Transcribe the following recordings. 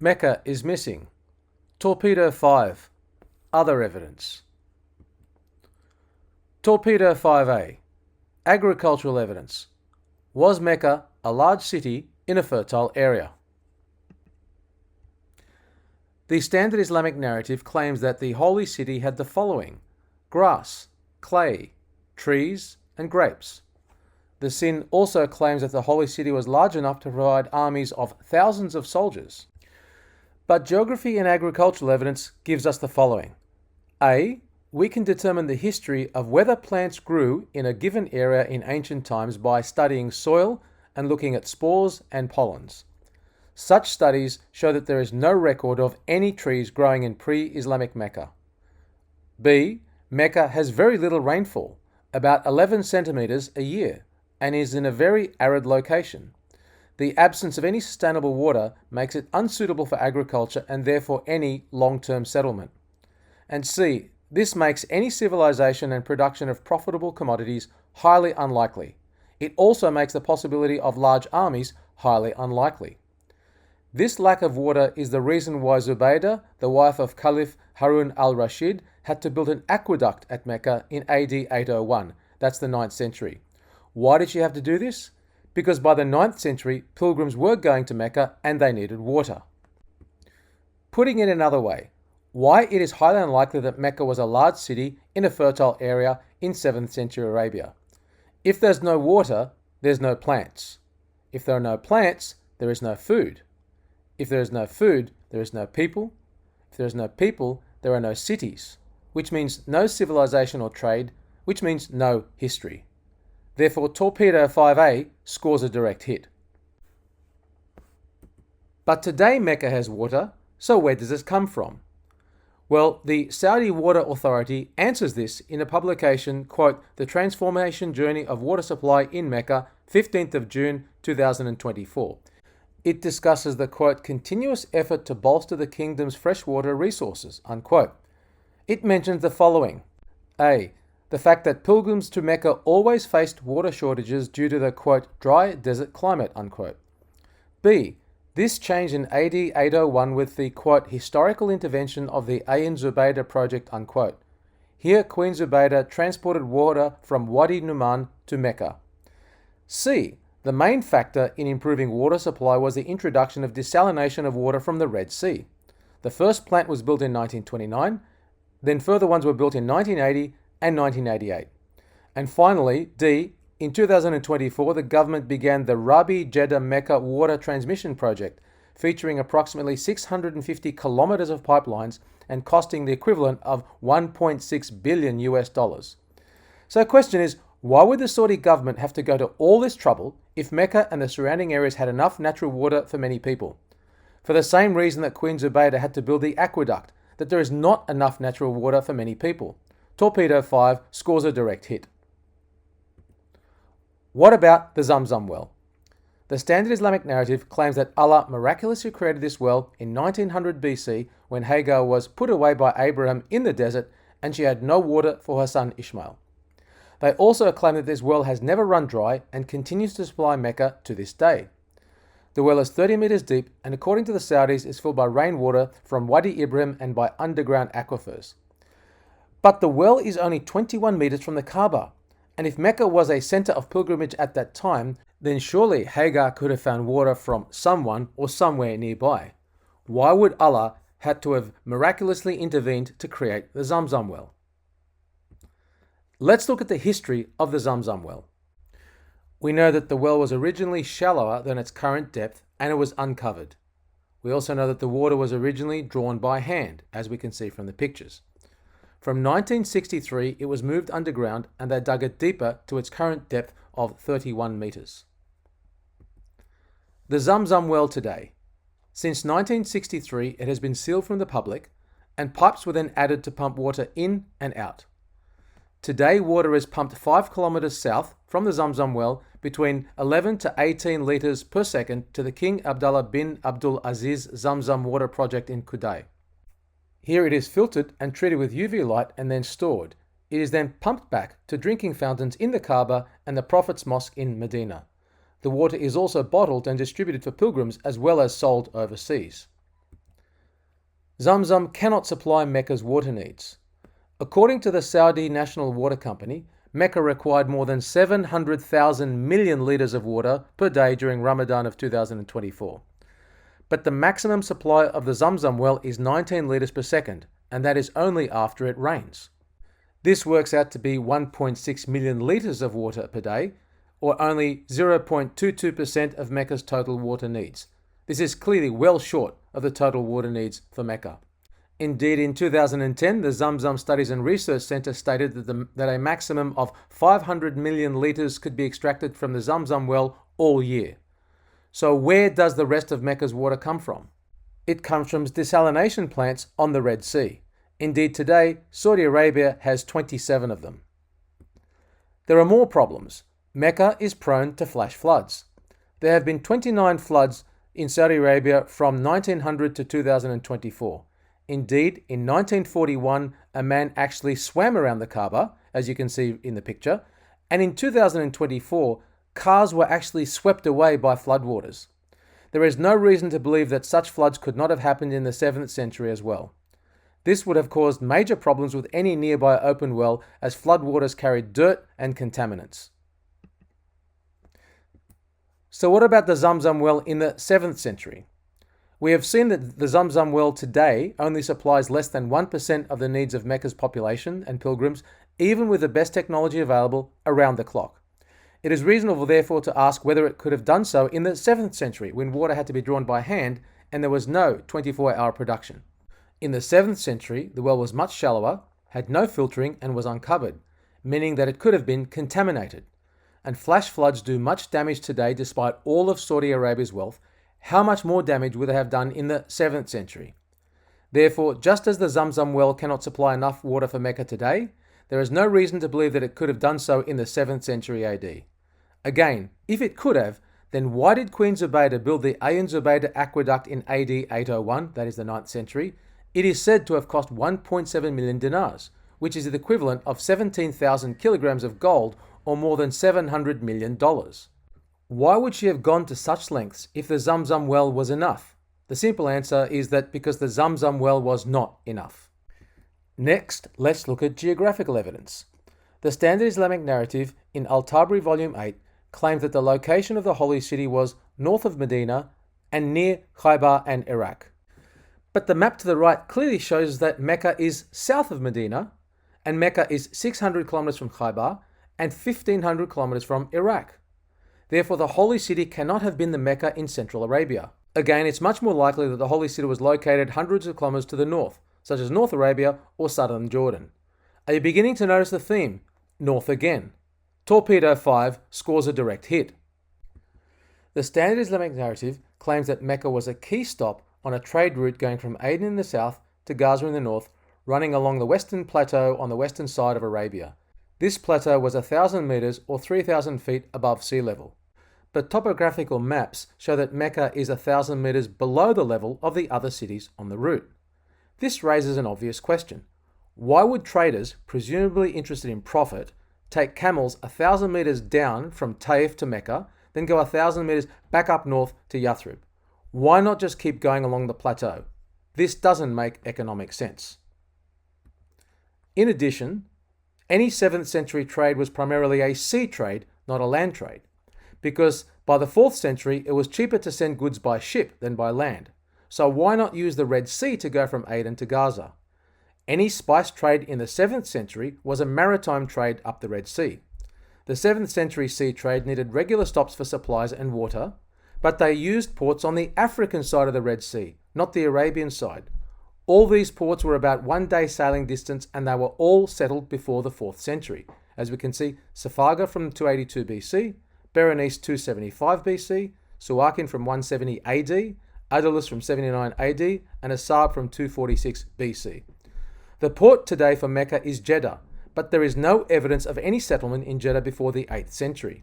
Mecca is missing. Torpedo 5. Other evidence. Torpedo 5A. Agricultural evidence. Was Mecca a large city in a fertile area? The standard Islamic narrative claims that the holy city had the following: grass, clay, trees, and grapes. The Sin also claims that the holy city was large enough to provide armies of thousands of soldiers. But geography and agricultural evidence gives us the following. A. We can determine the history of whether plants grew in a given area in ancient times by studying soil and looking at spores and pollens. Such studies show that there is no record of any trees growing in pre-Islamic Mecca. B. Mecca has very little rainfall, about 11 centimeters a year, and is in a very arid location. The absence of any sustainable water makes it unsuitable for agriculture and therefore any long-term settlement. And C. This makes any civilization and production of profitable commodities highly unlikely. It also makes the possibility of large armies highly unlikely. This lack of water is the reason why Zubaydah, the wife of Caliph Harun al-Rashid, had to build an aqueduct at Mecca in AD 801. That's the 9th century. Why did she have to do this? Because by the 9th century, pilgrims were going to Mecca and they needed water. Putting it another way, why it is highly unlikely that Mecca was a large city in a fertile area in 7th century Arabia. If there's no water, there's no plants. If there are no plants, there is no food. If there is no food, there is no people. If there is no people, there are no cities, which means no civilization or trade, which means no history. Therefore, Torpedo 5A scores a direct hit. But today Mecca has water, so where does this come from? Well, the Saudi Water Authority answers this in a publication, quote, The Transformation Journey of Water Supply in Mecca, 15th of June 2024. It discusses the, quote, continuous effort to bolster the kingdom's freshwater resources, unquote. It mentions the following. A. The fact that pilgrims to Mecca always faced water shortages due to the, quote, dry desert climate, unquote. B. This changed in AD 801 with the, quote, historical intervention of the Ayn Zubaydah project, unquote. Here, Queen Zubaydah transported water from Wadi Numan to Mecca. C. The main factor in improving water supply was the introduction of desalination of water from the Red Sea. The first plant was built in 1929, then further ones were built in 1980 and 1988. And finally, D. In 2024, the government began the Rabi Jeddah Mecca Water Transmission Project, featuring approximately 650 kilometers of pipelines and costing the equivalent of $1.6 billion US. So the question is, why would the Saudi government have to go to all this trouble if Mecca and the surrounding areas had enough natural water for many people? For the same reason that Queen Zubaydah had to build the aqueduct, that there is not enough natural water for many people. Torpedo 5 scores a direct hit. What about the Zamzam well? The standard Islamic narrative claims that Allah miraculously created this well in 1900 BC when Hagar was put away by Abraham in the desert and she had no water for her son Ishmael. They also claim that this well has never run dry and continues to supply Mecca to this day. The well is 30 meters deep and according to the Saudis is filled by rainwater from Wadi Ibrahim and by underground aquifers. But the well is only 21 meters from the Kaaba. And if Mecca was a center of pilgrimage at that time, then surely Hagar could have found water from someone or somewhere nearby. Why would Allah have to have miraculously intervened to create the Zamzam well? Let's look at the history of the Zamzam well. We know that the well was originally shallower than its current depth and it was uncovered. We also know that the water was originally drawn by hand, as we can see from the pictures. From 1963, it was moved underground and they dug it deeper to its current depth of 31 meters. The Zamzam well today. Since 1963, it has been sealed from the public and pipes were then added to pump water in and out. Today, water is pumped 5 kilometers south from the Zamzam well between 11 to 18 liters per second to the King Abdullah bin Abdul Aziz Zamzam water project in Kudai. Here it is filtered and treated with UV light and then stored. It is then pumped back to drinking fountains in the Kaaba and the Prophet's Mosque in Medina. The water is also bottled and distributed for pilgrims as well as sold overseas. Zamzam cannot supply Mecca's water needs. According to the Saudi National Water Company, Mecca required more than 700,000 million litres of water per day during Ramadan of 2024. But the maximum supply of the Zamzam well is 19 litres per second, and that is only after it rains. This works out to be 1.6 million litres of water per day, or only 0.22% of Mecca's total water needs. This is clearly well short of the total water needs for Mecca. Indeed, in 2010, the Zamzam Studies and Research Centre stated that a maximum of 500 million litres could be extracted from the Zamzam well all year. So where does the rest of Mecca's water come from? It comes from desalination plants on the Red Sea. Indeed, today, Saudi Arabia has 27 of them. There are more problems. Mecca is prone to flash floods. There have been 29 floods in Saudi Arabia from 1900 to 2024. Indeed, in 1941, a man actually swam around the Kaaba, as you can see in the picture, and in 2024, cars were actually swept away by floodwaters. There is no reason to believe that such floods could not have happened in the 7th century as well. This would have caused major problems with any nearby open well, as floodwaters carried dirt and contaminants. So what about the Zamzam well in the 7th century? We have seen that the Zamzam well today only supplies less than 1% of the needs of Mecca's population and pilgrims, even with the best technology available around the clock. It is reasonable, therefore, to ask whether it could have done so in the 7th century, when water had to be drawn by hand and there was no 24-hour production. In the 7th century, the well was much shallower, had no filtering, and was uncovered, meaning that it could have been contaminated. And flash floods do much damage today despite all of Saudi Arabia's wealth. How much more damage would they have done in the 7th century? Therefore, just as the Zamzam well cannot supply enough water for Mecca today, there is no reason to believe that it could have done so in the 7th century AD. Again, if it could have, then why did Queen Zubaydah build the Ayn Zubaydah aqueduct in AD 801, that is the 9th century? It is said to have cost 1.7 million dinars, which is the equivalent of 17,000 kilograms of gold, or more than $700 million. Why would she have gone to such lengths if the Zamzam well was enough? The simple answer is that because the Zamzam well was not enough. Next, let's look at geographical evidence. The Standard Islamic Narrative in Al-Tabari Volume 8 claims that the location of the Holy City was north of Medina and near Khaybar and Iraq. But the map to the right clearly shows that Mecca is south of Medina, and Mecca is 600 kilometers from Khaybar and 1,500 kilometers from Iraq. Therefore, the Holy City cannot have been the Mecca in Central Arabia. Again, it's much more likely that the Holy City was located hundreds of kilometers to the north, such as North Arabia or southern Jordan. Are you beginning to notice the theme? North again. Torpedo 5 scores a direct hit. The Standard Islamic Narrative claims that Mecca was a key stop on a trade route going from Aden in the south to Gaza in the north, running along the western plateau on the western side of Arabia. This plateau was 1,000 meters or 3,000 feet above sea level. But topographical maps show that Mecca is 1,000 meters below the level of the other cities on the route. This raises an obvious question. Why would traders, presumably interested in profit, take camels 1,000 meters down from Taif to Mecca, then go 1,000 meters back up north to Yathrib? Why not just keep going along the plateau? This doesn't make economic sense. In addition, any 7th century trade was primarily a sea trade, not a land trade, because by the 4th century it was cheaper to send goods by ship than by land. So why not use the Red Sea to go from Aden to Gaza? Any spice trade in the 7th century was a maritime trade up the Red Sea. The 7th century sea trade needed regular stops for supplies and water, but they used ports on the African side of the Red Sea, not the Arabian side. All these ports were about 1 day sailing distance, and they were all settled before the 4th century. As we can see, Safaga from 282 BC, Berenice 275 BC, Suakin from 170 AD, Adulis from 79 AD, and Asab from 246 BC. The port today for Mecca is Jeddah, but there is no evidence of any settlement in Jeddah before the 8th century.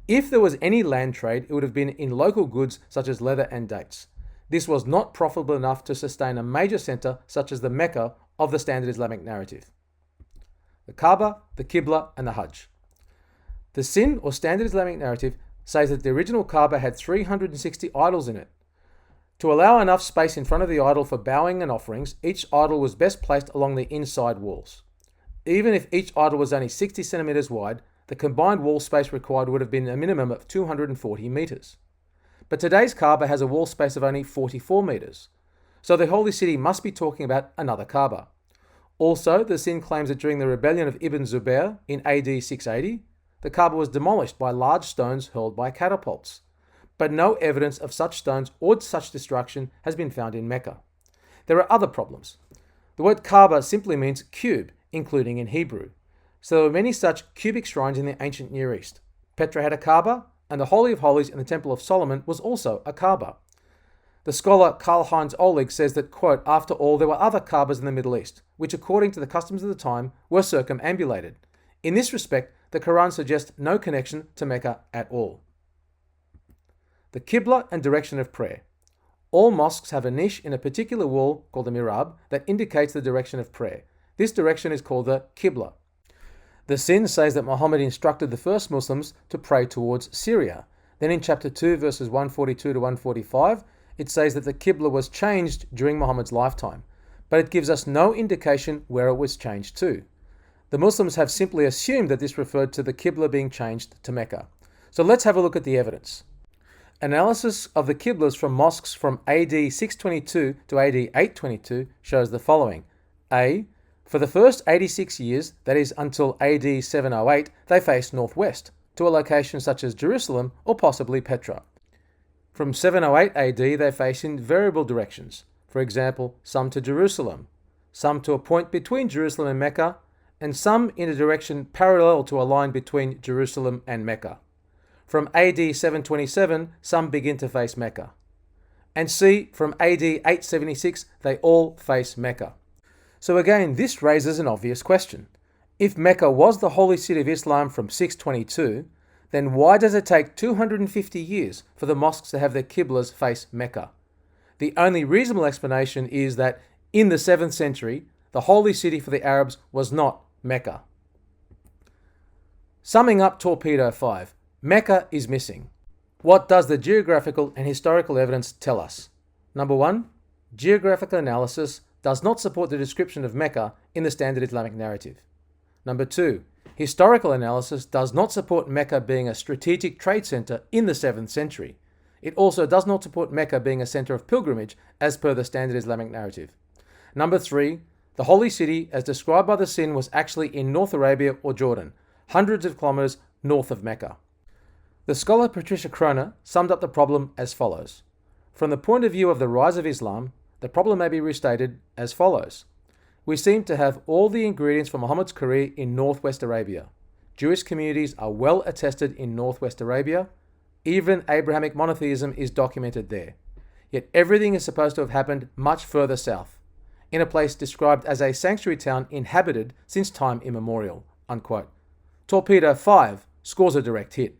If there was any land trade, it would have been in local goods such as leather and dates. This was not profitable enough to sustain a major center such as the Mecca of the Standard Islamic Narrative. The Kaaba, the Qibla, and the Hajj. The Sin, or Standard Islamic Narrative, says that the original Kaaba had 360 idols in it. To allow enough space in front of the idol for bowing and offerings, each idol was best placed along the inside walls. Even if each idol was only 60 centimeters wide, the combined wall space required would have been a minimum of 240 meters. But today's Kaaba has a wall space of only 44 meters. So the Holy City must be talking about another Kaaba. Also, the Sin claims that during the rebellion of Ibn Zubair in AD 680, the Kaaba was demolished by large stones hurled by catapults. But no evidence of such stones or such destruction has been found in Mecca. There are other problems. The word Kaaba simply means cube, including in Hebrew. So there were many such cubic shrines in the ancient Near East. Petra had a Kaaba, and the Holy of Holies in the Temple of Solomon was also a Kaaba. The scholar Karl-Heinz Ohlig says that, quote, after all, there were other Kaabas in the Middle East, which according to the customs of the time were circumambulated. In this respect, the Quran suggests no connection to Mecca at all. The Qibla and direction of prayer. All mosques have a niche in a particular wall called the Mihrab that indicates the direction of prayer. This direction is called the Qibla. The Sin says that Muhammad instructed the first Muslims to pray towards Syria. Then in chapter 2, verses 142 to 145, it says that the Qibla was changed during Muhammad's lifetime, but it gives us no indication where it was changed to. The Muslims have simply assumed that this referred to the Qibla being changed to Mecca. So let's have a look at the evidence. Analysis of the Qiblas from mosques from AD 622 to AD 822 shows the following. A. For the first 86 years, that is until AD 708, they faced northwest, to a location such as Jerusalem or possibly Petra. From 708 AD, they face in variable directions. For example, some to Jerusalem, some to a point between Jerusalem and Mecca, and some in a direction parallel to a line between Jerusalem and Mecca. From AD 727, some begin to face Mecca. And C, from AD 876, they all face Mecca. So again, this raises an obvious question. If Mecca was the holy city of Islam from 622, then why does it take 250 years for the mosques to have their Qiblas face Mecca? The only reasonable explanation is that in the 7th century, the holy city for the Arabs was not Mecca. Summing up Torpedo 5, Mecca is missing. What does the geographical and historical evidence tell us? Number 1, geographical analysis does not support the description of Mecca in the standard Islamic narrative. Number 2, historical analysis does not support Mecca being a strategic trade center in the 7th century. It also does not support Mecca being a center of pilgrimage as per the standard Islamic narrative. Number 3, the holy city as described by the Sin was actually in North Arabia or Jordan, hundreds of kilometers north of Mecca. The scholar Patricia Kroner summed up the problem as follows. From the point of view of the rise of Islam, the problem may be restated as follows. We seem to have all the ingredients for Muhammad's career in northwest Arabia. Jewish communities are well attested in northwest Arabia. Even Abrahamic monotheism is documented there. Yet everything is supposed to have happened much further south, in a place described as a sanctuary town inhabited since time immemorial." Unquote. Torpedo 5 scores a direct hit.